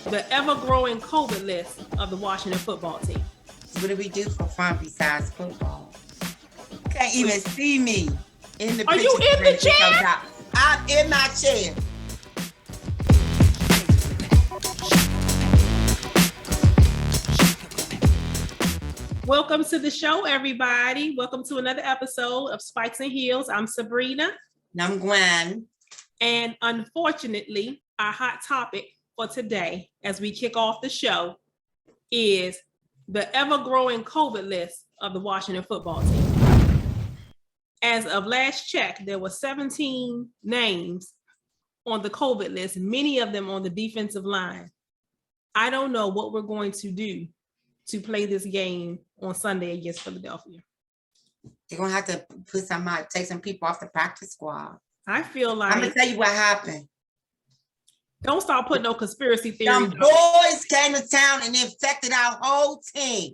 the ever-growing COVID list of the Washington football team. What do we do for fun besides football? You can't even see me in the Are you in the chair? I'm in my chair. Welcome to the show, everybody. Welcome to another episode of Spikes and Heels. I'm Sabrina. And I'm Gwen. And unfortunately, our hot topic for today, as we kick off the show, is the ever-growing COVID list of the Washington football team. As of last check, there were 17 names on the COVID list, many of them on the defensive line. I don't know what we're going to do to play this game on Sunday against Philadelphia. They're going to have to take some people off the practice squad. I feel like... I'm going to tell you what happened. Don't start putting no conspiracy theories. Some boys came to town and infected our whole team,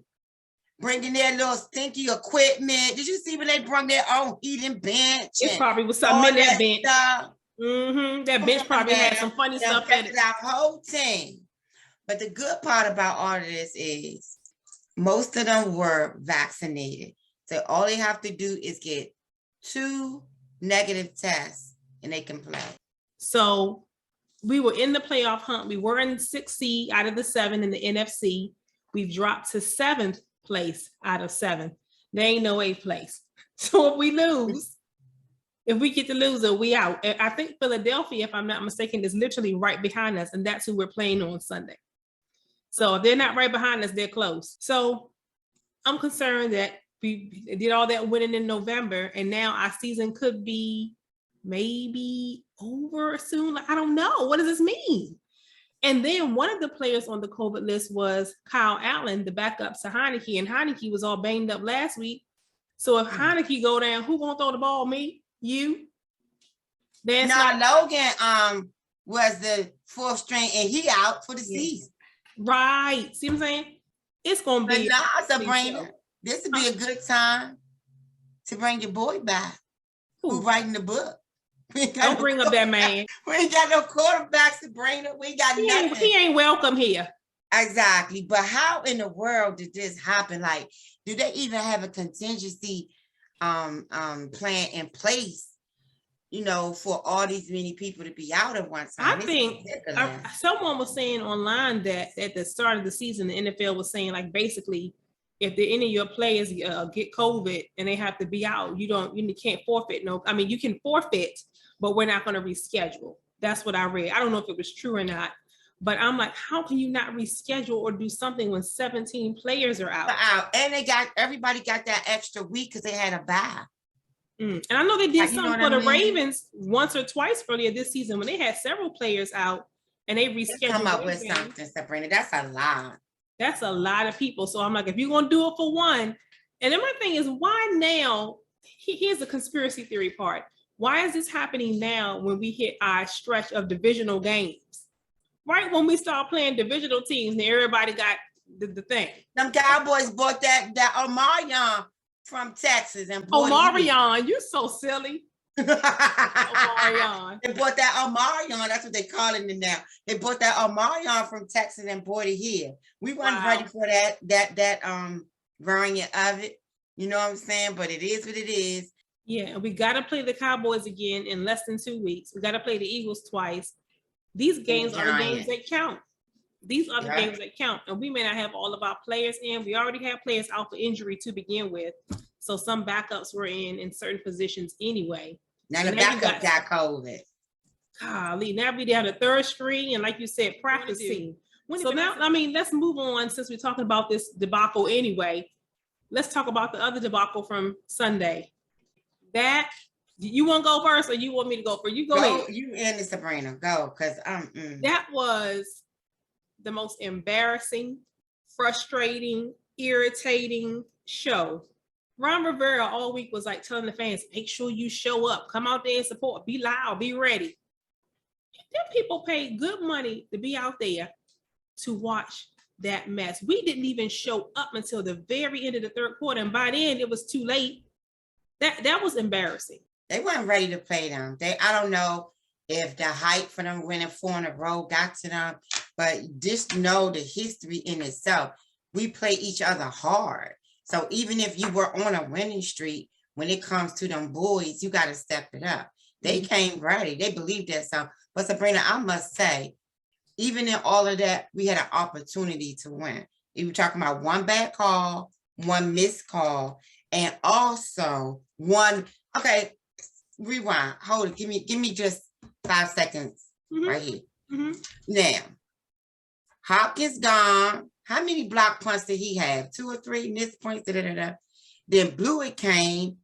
bringing their little stinky equipment. Did you see when they brought their own heating bench? It probably was something in that bench. That bench probably had some funny stuff in it. Our whole team. But the good part about all of this is most of them were vaccinated. So all they have to do is get 2 negative tests and they can play. So we were in the playoff hunt. We were in 6th seed out of the 7 in the NFC. We've dropped to 7th place out of 7. There ain't no 8th place. So if we lose, if we get the loser, we out. I think Philadelphia, if I'm not mistaken, is literally right behind us, and that's who we're playing on Sunday. So if they're not right behind us, they're close. So I'm concerned that we did all that winning in November, and now our season could be maybe over soon. Like, I don't know. What does this mean? And then one of the players on the COVID list was Kyle Allen, the backup to Heineke, and Heineke was all banged up last week. So if Heineke go down, who gonna throw the ball? Me? You? Logan was the 4th string, and he out for the season. Right. See what I'm saying? It's gonna be. Sabrina, this would be a good time to bring your boy back. Who's writing the book? Don't bring up that man. We ain't got no quarterbacks, Sabrina. We got nothing. He ain't welcome here. Exactly. But how in the world did this happen? Like, do they even have a contingency plan in place, for all these many people to be out at one time? I think someone was saying online that at the start of the season, the NFL was saying, like, basically, if any of your players get COVID and they have to be out, you can't forfeit. You can forfeit, but we're not going to reschedule. That's what I read. I don't know if it was true or not, but I'm like, how can you not reschedule or do something when 17 players are out? And everybody got that extra week because they had a bye. And I know they did something for the Ravens once or twice earlier this season when they had several players out and they rescheduled. Come up with something, Sabrina. That's a lot. That's a lot of people. So I'm like, if you're going to do it for one, and then my thing is, why now? Here's the conspiracy theory part. Why is this happening now when we hit our stretch of divisional games? Right when we start playing divisional teams, and everybody got the thing. Them Cowboys bought that Omarion from Texas. And Omarion, you're so silly. Omarion. They bought that Omarion. That's what they calling it now. They bought that Omarion from Texas and bought it here. We weren't ready for that variant of it. You know what I'm saying? But it is what it is. Yeah, we got to play the Cowboys again in less than 2 weeks. We got to play the Eagles twice. These games are the games that count. These are the games that count. And we may not have all of our players in. We already have players out for injury to begin with. So some backups were in certain positions anyway. Now the backup got COVID. Golly, now we down the 3rd string, and like you said, practicing. So now, let's move on since we're talking about this debacle anyway. Let's talk about the other debacle from Sunday. You want to go first, or you want me to go first? You go ahead. You and Sabrina, go, because that was the most embarrassing, frustrating, irritating show. Ron Rivera all week was like telling the fans, make sure you show up, come out there and support, be loud, be ready. Them people paid good money to be out there to watch that mess. We didn't even show up until the very end of the 3rd quarter, and by then it was too late. That was embarrassing. They weren't ready to play them. I don't know if the hype for them winning 4 in a row got to them, but just know the history in itself. We play each other hard. So even if you were on a winning streak, when it comes to them boys, you got to step it up. They came ready. They believed that. So, but Sabrina, I must say, even in all of that, we had an opportunity to win. You were talking about one bad call, one missed call, and also one. Okay, rewind. Hold it. Give me just 5 seconds right here. Now, Hopkins gone. How many block punts did he have? 2 or 3 missed points. Then Blewett came.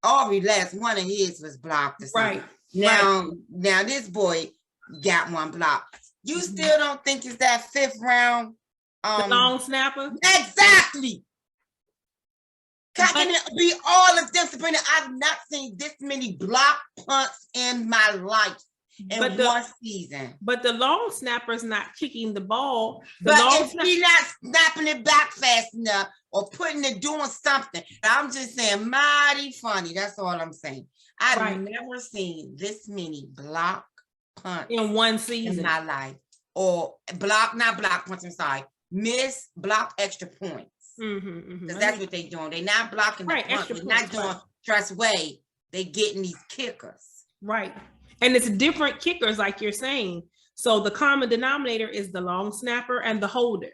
Every last one of his was blocked. Or something. Right. Now this boy got one block. You still don't think it's that 5th round? The long snapper? Exactly. Can it be all of them, Sabrina? I've not seen this many block punts in my life in one season. But the long snapper's not kicking the ball. But if he's not snapping it back fast enough or putting it, doing something, I'm just saying, mighty funny. That's all I'm saying. I've never seen this many block punts in one season in my life. Or not block punts, I'm sorry. Miss block extra points. Because that's what they're doing. They're not blocking the punt. They're not doing trust way. They're getting these kickers. Right. And it's different kickers, like you're saying. So the common denominator is the long snapper and the holder.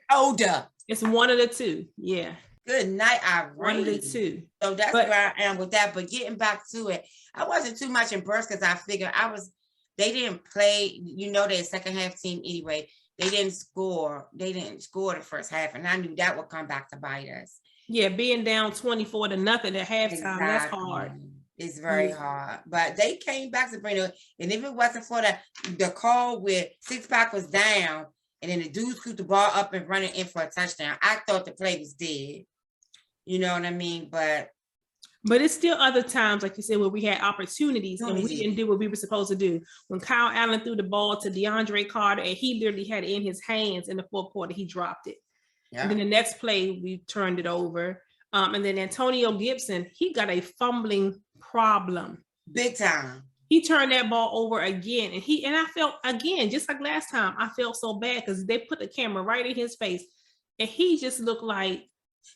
It's one of the two. Yeah. Good night, Irene. One of the two. So that's where I am with that. But getting back to it, I wasn't too much impressed because I figured they didn't play, they're a second half team anyway. They didn't score. They didn't score the first half. And I knew that would come back to bite us. Yeah, being down 24-0 at halftime, that's hard. It's very hard. But they came back, Sabrina. And if it wasn't for the call where Six-Pack was down and then the dude scooped the ball up and running in for a touchdown, I thought the play was dead. You know what I mean? But it's still other times, like you said, where we had opportunities and we didn't do what we were supposed to do. When Kyle Allen threw the ball to DeAndre Carter and he literally had it in his hands in the 4th quarter, he dropped it. Yeah. And then the next play, we turned it over. And then Antonio Gibson, he got a fumbling problem. Big time. He turned that ball over again. And I felt, again, just like last time, I felt so bad because they put the camera right in his face. And he just looked like,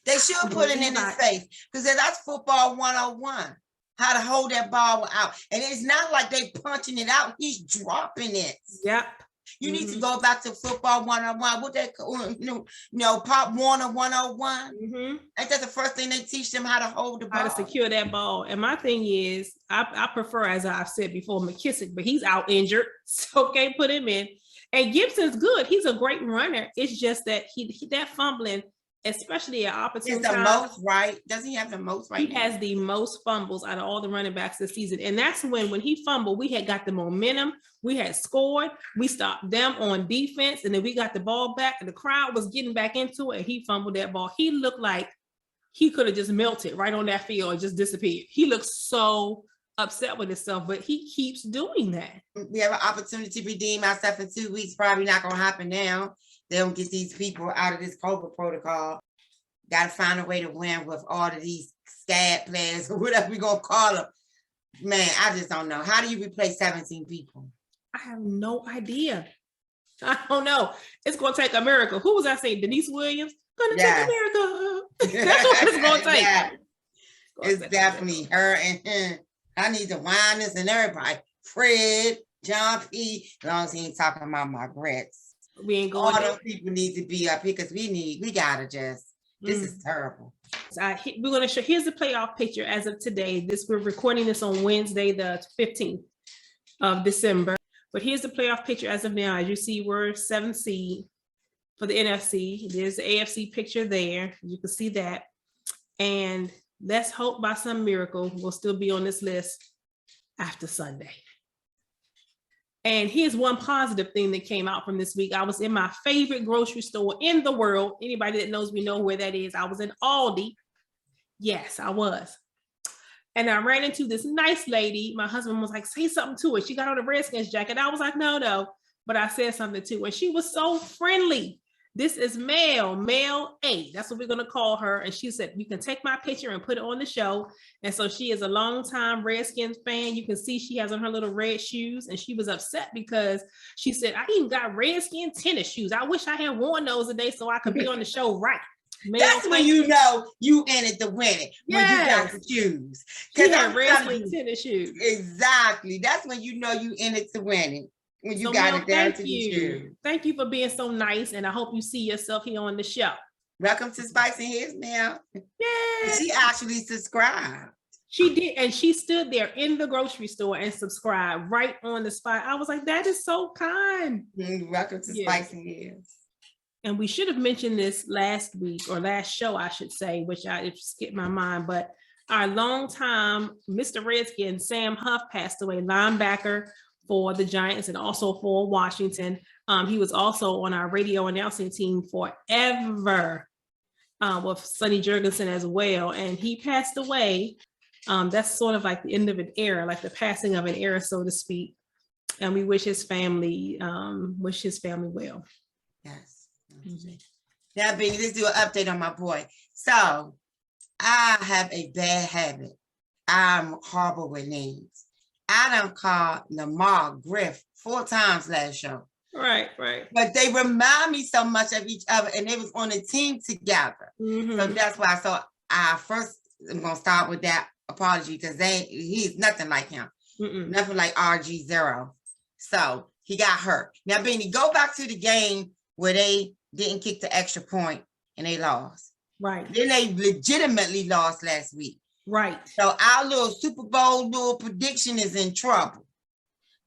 they should put it in his face because that's football 101. How to hold that ball out. And it's not like they punching it out. He's dropping it. Yep. You need to go back to football 101. What they call, Pop Warner 101. Ain't that the first thing they teach them, how to hold the ball? How to secure that ball. And my thing is, I prefer, as I've said before, McKissick, but he's out injured. So okay, put him in. And Gibson's good. He's a great runner. It's just that he that fumbling, especially at opportunity. Is the most, right? Doesn't he have the most right? He has the most fumbles out of all the running backs this season. And that's when he fumbled, we had got the momentum. We had scored. We stopped them on defense. And then we got the ball back and the crowd was getting back into it. And he fumbled that ball. He looked like he could have just melted right on that field and just disappeared. He looks so upset with himself, but he keeps doing that. We have an opportunity to redeem ourselves in 2 weeks. Probably not going to happen now. They don't get these people out of this COVID protocol. Got to find a way to win with all of these scab players or whatever we're going to call them. Man, I just don't know. How do you replace 17 people? I have no idea. I don't know. It's going to take a miracle. Who was I saying? Denise Williams? Going to take a miracle. That's what it's going to take. Yeah. It's definitely her and him. I need to wind this and everybody. Fred, John P. As long as he ain't talking about my Brits. We ain't going. All those people need to be up here because we gotta just. This is terrible. So we're going to show. Here's the playoff picture as of today. We're recording this on Wednesday, the 15th of December. But here's the playoff picture as of now. As you see, we're 7th seed for the NFC. There's the AFC picture there. You can see that. And let's hope by some miracle we'll still be on this list after Sunday. And here's one positive thing that came out from this week. I was in my favorite grocery store in the world. Anybody that knows me know where that is. I was in Aldi. Yes, I was. And I ran into this nice lady. My husband was like, say something to her. She got on a Redskins jacket. I was like, no. But I said something to her. She was so friendly. This is Mel A. That's what we're going to call her. And she said, you can take my picture and put it on the show. And so she is a longtime Redskins fan. You can see she has on her little red shoes. And she was upset because she said, I even got Redskin tennis shoes. I wish I had worn those today so I could be on the show right. That's when you know you in it to win it. When you got the shoes. She had Redskin tennis shoes. Exactly. That's when you know you in it to win it. When you got it down to the shoes. Thank you for being so nice. And I hope you see yourself here on the show. Welcome to Spice and His Now. Yeah. She actually subscribed. She did. And she stood there in the grocery store and subscribed right on the spot. I was like, that is so kind. Welcome to Spice and His. And we should have mentioned this last week or last show, I should say, which it skipped my mind. But our longtime Mr. Redskin, Sam Huff, passed away, linebacker for the Giants and also for Washington. He was also on our radio announcing team forever with Sonny Jurgensen as well. And he passed away. That's sort of like the end of an era, like the passing of an era, so to speak. And we wish his family well. Yes. Now, Benny, let's do an update on my boy. So I have a bad habit. I'm horrible with names. I done called Lamar Griff 4 times last show. Right. But they remind me so much of each other, and they was on a team together. Mm-hmm. So that's why. So I first am gonna start with that apology because he's nothing like him. Nothing like RG0. So he got hurt. Now, Benny, go back to the game where they didn't kick the extra point and they lost. Right. Then they legitimately lost last week. Right. So our little Super Bowl little prediction is in trouble.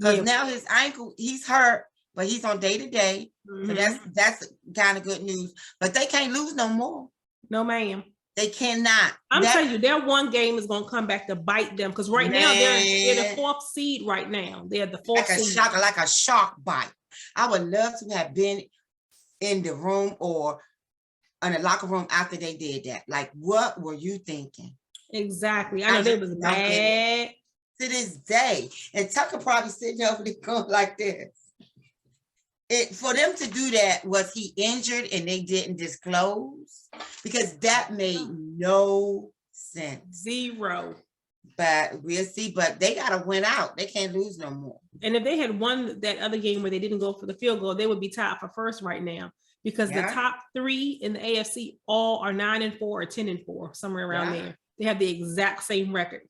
Because now his ankle, he's hurt, but he's on day-to-day. So that's kind of good news. But they can't lose no more. No, ma'am. They cannot. I'm telling you, their one game is going to come back to bite them. Because right now, they're the 4th seed right now. They're the 4th seed. Like a shark bite. I would love to have been in the room or in the locker room after they did that. Like, what were you thinking? Exactly. I know they was mad. To this day. And Tucker probably sitting over there going like this. For them to do that, was he injured and they didn't disclose? Because that made no sense. 0. But we'll see. But they got to win out. They can't lose no more. And if they had won that other game where they didn't go for the field goal, they would be tied for first right now. Because the top 3 in the AFC all are 9-4 or 10-4, somewhere around there. They have the exact same record.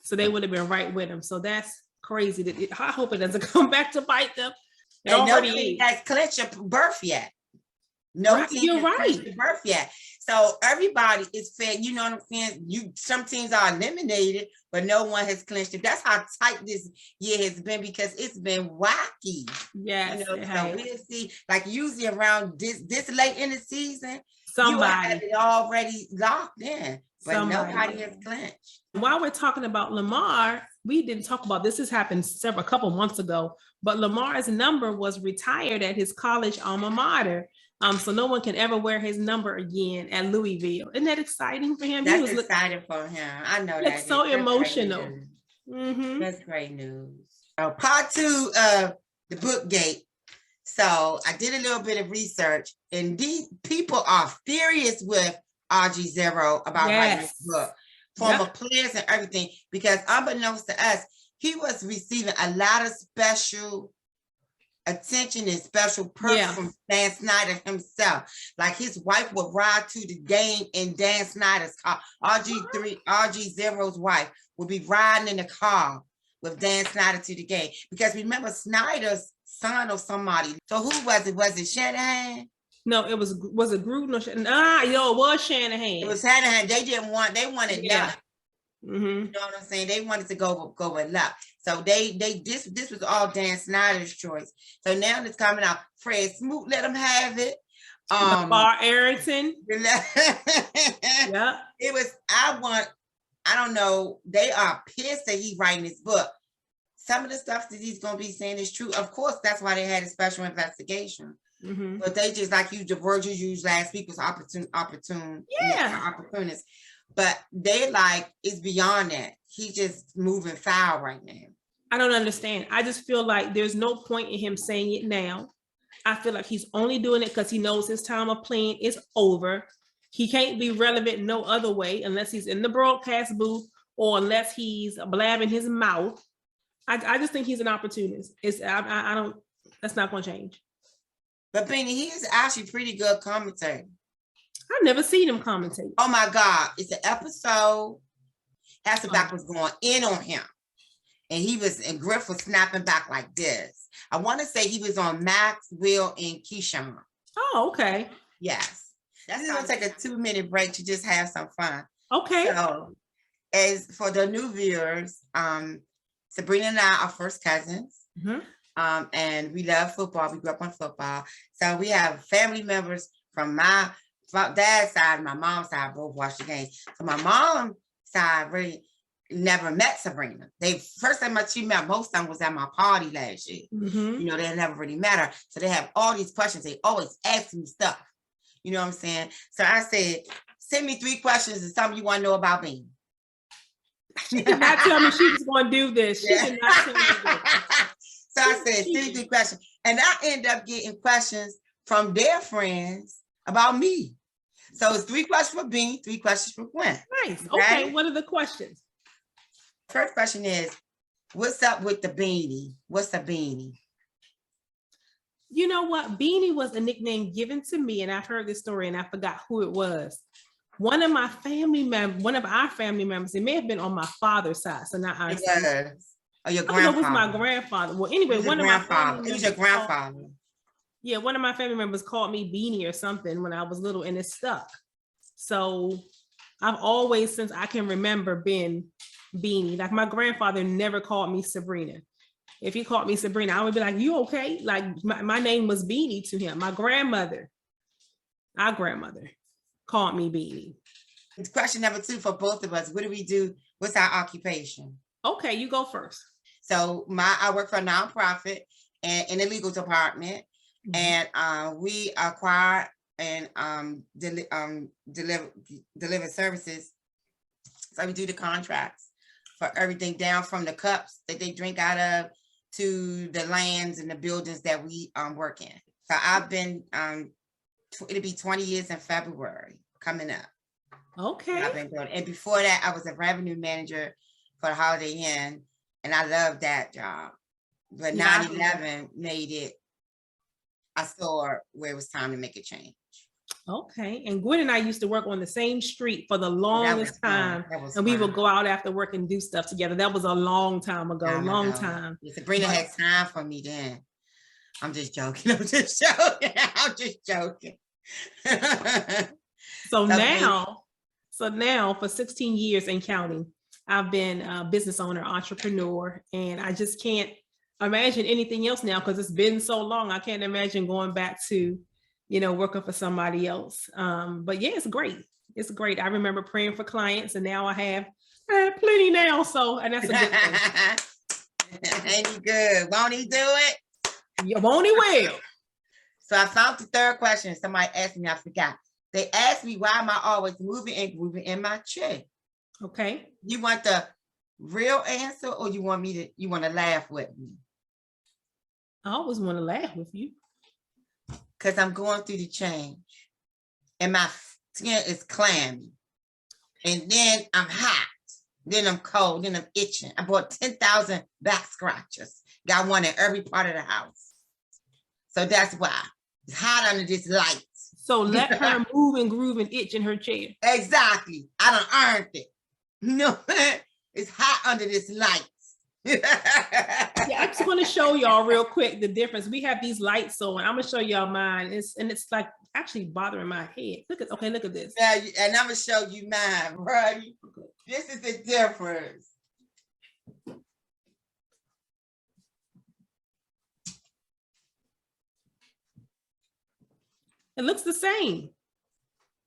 So they would have been right with them. So that's crazy. I hope it doesn't come back to bite them. And no team has clinched a berth yet. No team has clinched a berth yet. So everybody is fair. You know what I'm saying? Some teams are eliminated, but no one has clinched it. That's how tight this year has been because it's been wacky. Yes. So we'll see. Like usually around this late in the season, you have it already locked in. But nobody has clinched. While we're talking about Lamar, we didn't talk about this. Has happened a couple months ago, but Lamar's number was retired at his college alma mater. So no one can ever wear his number again at Louisville. Isn't that exciting for him? That's exciting for him. I know that. It's so emotional. That's great news. Part 2 of the book gate. So I did a little bit of research, and these people are furious with RG0 about writing this book, former players and everything, because unbeknownst to us, he was receiving a lot of special attention and special perks from Dan Snyder himself. Like his wife would ride to the game in Dan Snyder's car. RG0's wife would be riding in the car with Dan Snyder to the game. Because remember, Snyder's son or somebody. So who was it? Was it Shanahan? No, it was it Gruden or Shanahan? It was Shanahan. It was Shanahan. They wanted Luck. You know what I'm saying? They wanted to go with Luck. So this was all Dan Snyder's choice. So now it's coming out. Fred Smoot let him have it. Bar Arrington. It was, I don't know. They are pissed that he's writing this book. Some of the stuff that he's going to be saying is true. Of course, that's why they had a special investigation. But they just, like the word you used last week was opportunists. But they like, it's beyond that. He's just moving foul right now. I don't understand. I just feel like there's no point in him saying it now. I feel like he's only doing it because he knows his time of playing is over. He can't be relevant no other way unless he's in the broadcast booth or unless he's blabbing his mouth. I just think he's an opportunist. I don't, that's not going to change. But Beanie, he is actually pretty good commentator. I've never seen him commentate. Oh my God. It's an episode. Hasselback was going in on him. And Griff was snapping back like this. I want to say he was on Max, Will, and Keyshawn. Oh, okay. Yes. That's going to take a 2-minute break to just have some fun. Okay. So, as for the new viewers, Sabrina and I are first cousins. And we love football. We grew up on football. So we have family members from my dad's side and my mom's side both watch the game. So my mom's side really never met Sabrina. First time she met most of them was at my party last year. You know, they never really met her. So they have all these questions. They always ask me stuff. You know what I'm saying? So I said, send me 3 questions and something you want to know about me. She did not tell me she was going to do this. She did not tell me this. So I said, 3 questions. And I end up getting questions from their friends about me. So it's 3 questions for Bean, 3 questions for Gwen. Nice. Okay. What are the questions? First question is, what's up with the beanie? What's a beanie? You know what? Beanie was a nickname given to me, and I've heard this story and I forgot who it was. One of our family members, it may have been on my father's side. So not our side. Oh, your grandfather. It was my grandfather. Well, anyway, one of my family members. It was your grandfather. Yeah, one of my family members called me Beanie or something when I was little, and it stuck. So I've always, since I can remember, been Beanie. Like my grandfather never called me Sabrina. If he called me Sabrina, I would be like, "You okay?" Like my name was Beanie to him. Our grandmother called me Beanie. It's question number 2 for both of us. What do we do? What's our occupation? Okay, you go first. So I work for a nonprofit and in the legal department, and we acquire and deliver services. So we do the contracts for everything down from the cups that they drink out of to the lands and the buildings that we work in. So I've been it'll be 20 years in February coming up. Okay. I've been doing it. And before that, I was a revenue manager for the Holiday Inn, and I loved that job. But 9/11 made it, I saw where it was time to make a change. Okay. And Gwen and I used to work on the same street for the longest time. And we would go out after work and do stuff together. That was a long time ago, long time. Sabrina had time for me then. I'm just joking. So now for 16 years and counting, I've been a business owner, entrepreneur, and I just can't imagine anything else now because it's been so long. I can't imagine going back to, working for somebody else. But yeah, it's great. It's great. I remember praying for clients, and now I have plenty now. And that's a good thing. Ain't he good? Won't he do it? Yeah, won't he will? So I found the 3rd question. Somebody asked me, I forgot. They asked me, why am I always moving and grooving in my chair? Okay. You want the real answer, or you want to laugh with me? I always want to laugh with you. Because I'm going through the change. And my skin is clammy. And then I'm hot. Then I'm cold. Then I'm itching. I bought 10,000 back scratchers. Got one in every part of the house. So that's why. It's hot under this light. So let her move and groove and itch in her chair. Exactly. I done earned it. No, it's hot under this light. Yeah, I just want to show y'all real quick the difference. We have these lights on. I'm gonna show y'all mine. It's like actually bothering my head. Look at this. Yeah, and I'm gonna show you mine, right? This is the difference. It looks the same.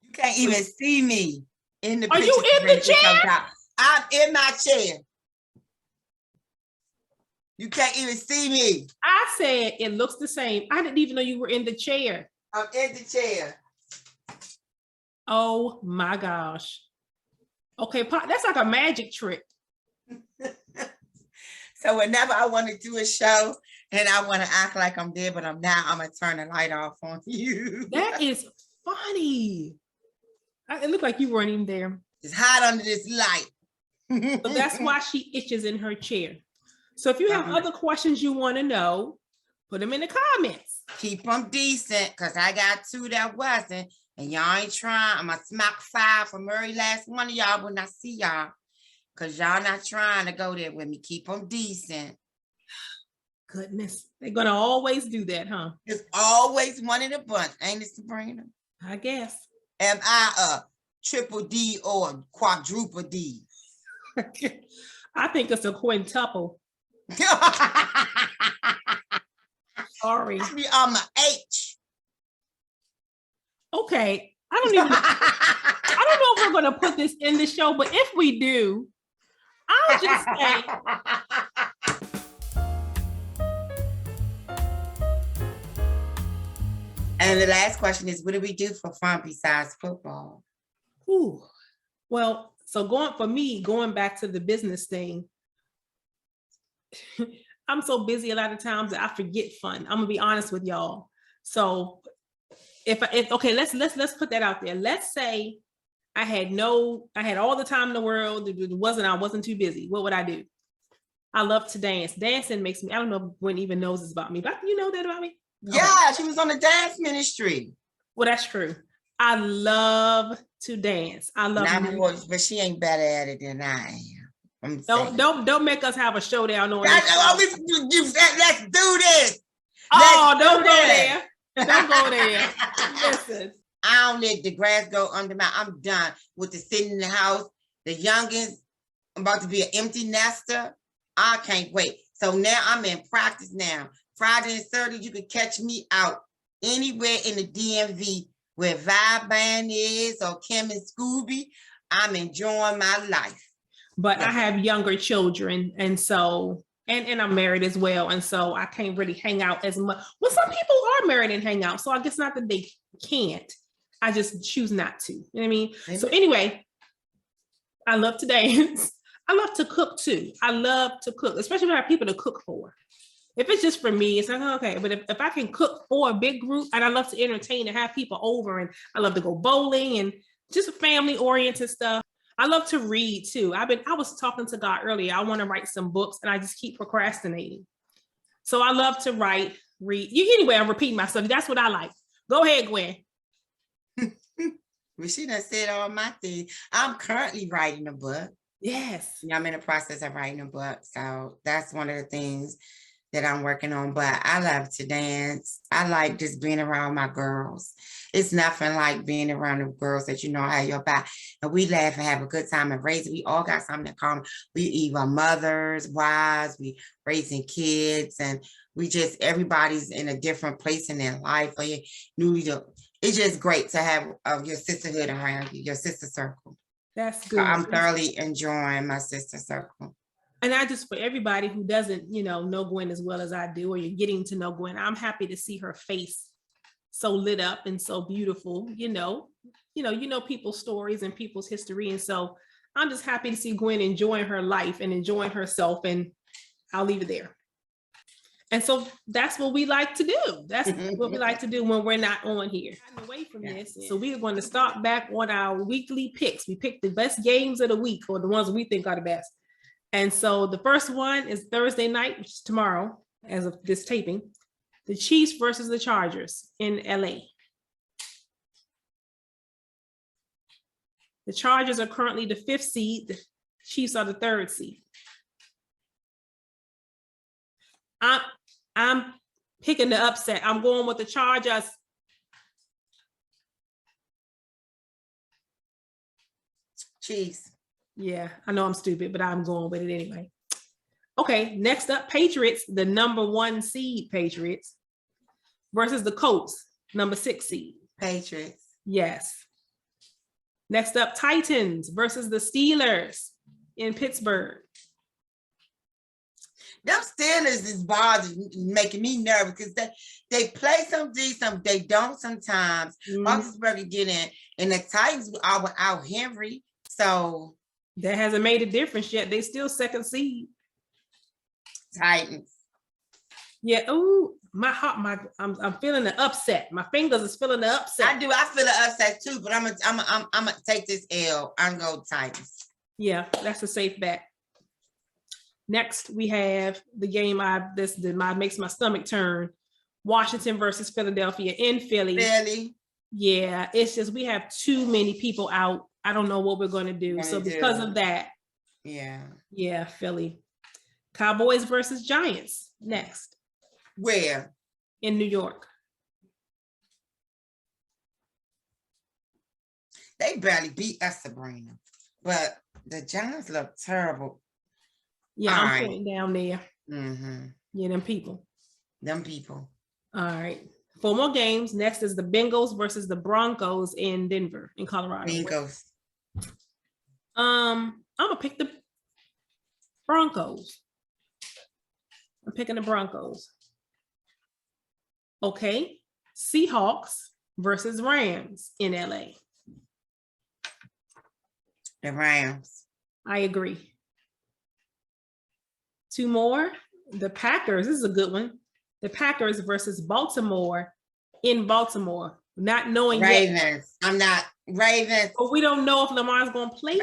You can't even see me in the picture. Are you in the chair? I'm in my chair. You can't even see me. I said it looks the same. I didn't even know you were in the chair. I'm in the chair. Oh my gosh. Okay, that's like a magic trick. So whenever I want to do a show And I want to act like I'm there, but I'm not. I'm going to turn the light off on you. That is funny. It looked like you weren't even there. It's hot under this light. So that's why she itches in her chair. So if you have other questions you want to know, put them in the comments. Keep them decent, because I got 2 that wasn't. And y'all ain't trying. I'm going to smack 5 from every last one of y'all when I see y'all. Because y'all not trying to go there with me. Keep them decent. Goodness. They're going to always do that, huh? There's always one in a bunch. Ain't it, Sabrina? I guess. Am I a triple D or a quadruple D? I think it's a quintuple. Sorry. I'm an H. Okay. I don't know if we're going to put this in the show, but if we do, I'll just say. And the last question is, what do we do for fun besides football? Ooh. Well, so going back to the business thing, I'm so busy a lot of times that I forget fun. I'm gonna be honest with y'all. So if okay, let's put that out there. Let's say I had all the time in the world. I wasn't too busy. What would I do? I love to dance. Dancing makes me, I don't know if Gwen even knows this about me, but you know that about me? Yeah, she was on the dance ministry. Well, that's true. I love to dance. I love music, but she ain't better at it than I am. Don't make us have a showdown. Let's do this. Don't go there. Don't go there. Listen. I don't let the grass go under I'm done with the sitting in the house. The youngins, I'm about to be an empty nester. I can't wait. So now I'm in practice now. Friday and Saturday, you can catch me out anywhere in the DMV where Vibe Band is or Kim and Scooby. I'm enjoying my life. But I have younger children, and so and I'm married as well, and so I can't really hang out as much. Well, some people are married and hang out, so I guess not that they can't. I just choose not to. You know what I mean? Amen. So anyway, I love to dance. I love to cook too. I love to cook, especially when I have people to cook for. If it's just for me, it's like, okay. But if I can cook for a big group, and I love to entertain and have people over, and I love to go bowling and just family-oriented stuff. I love to read too. I was talking to God earlier. I want to write some books, and I just keep procrastinating. So I love to read. Anyway, I'm repeating myself. That's what I like. Go ahead, Gwen. Well, she done said all my things. I'm currently writing a book. Yes. I'm in the process of writing a book. So that's one of the things that I'm working on, but I love to dance. I like just being around my girls. It's nothing like being around the girls that you know how your back, and we laugh and have a good time and raise. We all got something in common. We either mothers, wives, we raising kids, and everybody's in a different place in their life. Or it's just great to have your sisterhood around you, your sister circle. That's good. So I'm thoroughly enjoying my sister circle. And I just, for everybody who doesn't, know Gwen as well as I do, or you're getting to know Gwen, I'm happy to see her face so lit up and so beautiful. You know people's stories and people's history. And so I'm just happy to see Gwen enjoying her life and enjoying herself. And I'll leave it there. And so that's what we like to do. That's what we like to do when we're not on here. Away from this. So we are going to start back on our weekly picks. We pick the best games of the week, or the ones we think are the best. And so the first one is Thursday night, which is tomorrow, as of this taping, the Chiefs versus the Chargers in LA. The Chargers are currently the 5th seed. The Chiefs are the 3rd seed. I'm picking the upset. I'm going with the Chargers. Chiefs. Yeah, I know I'm stupid, but I'm going with it anyway. Okay, next up, Patriots, the number 1 seed Patriots versus the Colts, number 6 seed. Patriots. Yes. Next up, Titans versus the Steelers in Pittsburgh. Them Steelers is making me nervous because they play some decent, they don't sometimes. Pittsburgh get in, and the Titans are without Henry, so that hasn't made a difference yet. They still 2nd seed. Titans. Yeah. Oh, my heart, I'm feeling the upset. My fingers is feeling the upset. I feel the upset too, but I'm gonna take this L. I'm gonna go Titans. Yeah, that's a safe bet. Next, we have the game this makes my stomach turn. Washington versus Philadelphia in Philly. Philly. Yeah, it's just we have too many people out. I don't know what we're going to do. So because of that, yeah, Philly. Cowboys versus Giants next. Where? In New York. They barely beat us, Sabrina, but the Giants look terrible. Yeah, I'm putting down there. Mm-hmm. Yeah, them people. All right. 4 more games. Next is the Bengals versus the Broncos in Denver, in Colorado. Bengals. I'm gonna pick the Broncos. I'm picking the Broncos. Okay. Seahawks versus Rams in LA. The Rams. I agree. 2 more. The Packers. This is a good one. The Packers versus Baltimore in Baltimore. Not knowing Ravens. yet. I'm not Ravens. But we don't know if Lamar's going to play.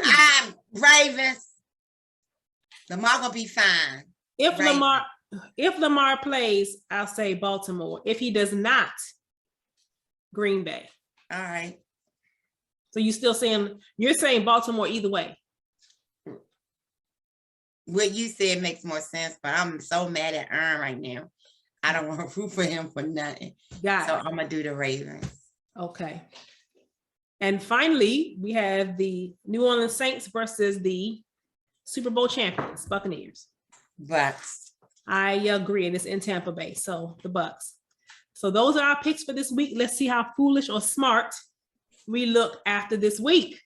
Ravens. Lamar gonna be fine. If Lamar plays, I'll say Baltimore. If he does not, Green Bay. All right. So you're saying Baltimore either way. What you said makes more sense, but I'm so mad at Aaron right now. I don't want to root for him for nothing. So I'm gonna do the Ravens. Okay. And finally, we have the New Orleans Saints versus the Super Bowl champions, Buccaneers. Bucks. I agree, and it's in Tampa Bay, so the Bucks. So those are our picks for this week. Let's see how foolish or smart we look after this week.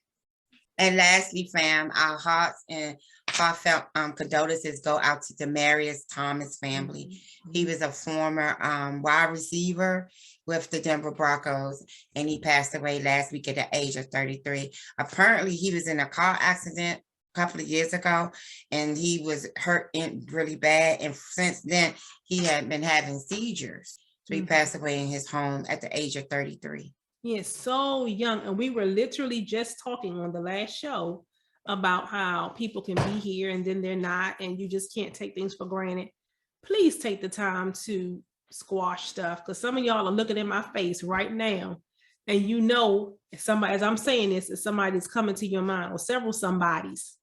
And lastly, fam, our hearts and heartfelt condolences go out to Demarius Thomas family. He was a former wide receiver with the Denver Broncos, and he passed away last week at the age of 33. Apparently, he was in a car accident a couple of years ago, and he was hurt really bad. And since then, he had been having seizures. So he passed away in his home at the age of 33. He is so young. And we were literally just talking on the last show about how people can be here and then they're not, and you just can't take things for granted. Please take the time to squash stuff, because some of y'all are looking in my face right now, and you know, somebody, as I'm saying this, is somebody that's coming to your mind, or several somebodies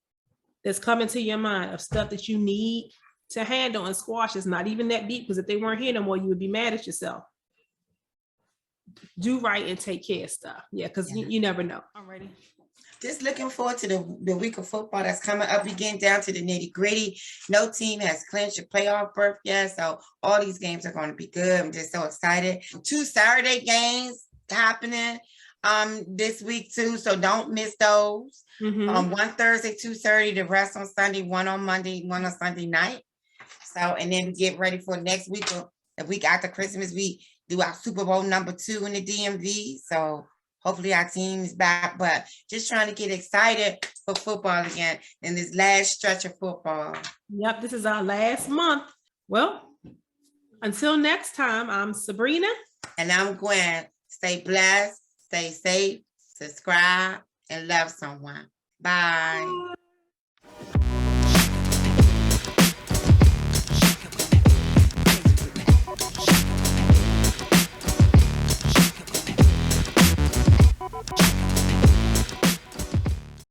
that's coming to your mind of stuff that you need to handle and squash. It's not even that deep, because if they weren't here no more, you would be mad at yourself. Do right and take care of stuff. Yeah, because you never know. Alrighty. Just looking forward to the week of football that's coming up. We getting down to the nitty gritty. No team has clinched a playoff berth yet, so all these games are going to be good. I'm just so excited. 2 Saturday games happening this week too, so don't miss those. One Thursday, 2:30, the rest on Sunday, one on Monday, one on Sunday night. So, and then we get ready for next week, the week after Christmas, we do our Super Bowl #2 in the DMV. So hopefully our team is back, but just trying to get excited for football again in this last stretch of football. Yep, this is our last month. Well, until next time, I'm Sabrina. And I'm Gwen. Stay blessed, stay safe, subscribe, and love someone. Bye. Bye.